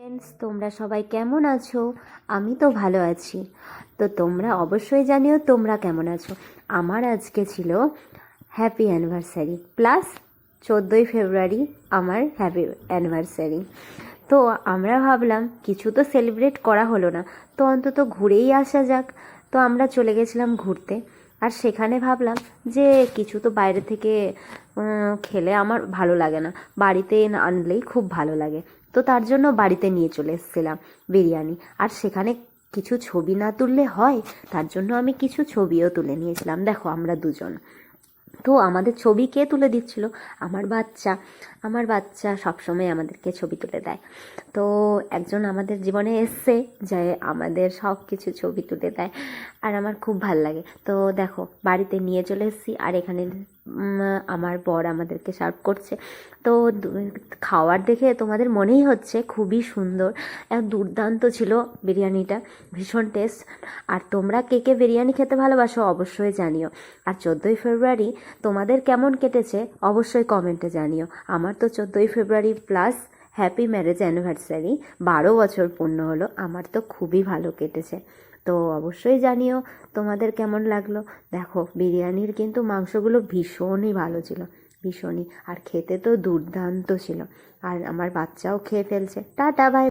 Friends, তোমরা সবাই কেমন আছো? আমি তো ভালো আছি। তো তোমরা অবশ্যই জানিও তোমরা কেমন আছো। আমার আজকে ছিল হ্যাপি অ্যানিভার্সারি প্লাস 14ই ফেব্রুয়ারি আমার হ্যাপি অ্যানিভার্সারি। তো আমরা ভাবলাম কিছু তো সেলিব্রেট করা হলো না, তো অন্তত ঘুরেই আসা যাক। তো আমরা চলে গেছিলাম ঘুরতে, আর সেখানে ভাবলাম যে কিছু তো বাইরে থেকে খেলে আমার ভালো লাগে না, বাড়িতে আনলেই খুব ভালো লাগে। তো তার জন্য বাড়িতে নিয়ে চলে এসেছিলাম বিরিয়ানি। আর সেখানে কিছু ছবি না তুললে হয়, তার জন্য আমি কিছু ছবিও তুলে নিয়েছিলাম। দেখো আমরা দুজন। তো আমাদের ছবি কে তুলে দিচ্ছিল? আমার বাচ্চা সবসময় আমাদেরকে ছবি তুলে দেয়। তো একজন আমাদের জীবনে এসছে যে আমাদের সব কিছু ছবি তুলে দেয়, আর আমার খুব ভাল লাগে। তো দেখো বাড়িতে নিয়ে চলে এসেছি, আর এখানে আমার বর আমাদেরকে সার্ভ করছে। তো খাওয়ার দেখে তোমাদের মনেই হচ্ছে খুবই সুন্দর, দুর্দান্ত ছিল বিরিয়ানিটা, ভীষণ টেস্ট। আর তোমরা কে কে বিরিয়ানি খেতে ভালোবাসো অবশ্যই জানিও। আর 14ই ফেব্রুয়ারি তোমাদের কেমন কেটেছে অবশ্যই কমেন্টে জানিও। আমার তো 14ই ফেব্রুয়ারি প্লাস হ্যাপি ম্যারেজ অ্যানিভার্সারি 12 বছর পূর্ণ হলো, আমার তো খুবই ভালো কেটেছে। তো অবশ্যই জানিও তোমাদের কেমন লাগলো। দেখো বিরিয়ানির কিন্তু মাংসগুলো ভীষণই ভালো ছিল, ভীষণই। আর খেতে তো দুর্দান্ত ছিল। আর আমার বাচ্চাও খেয়ে ফেলছে। Tata, by.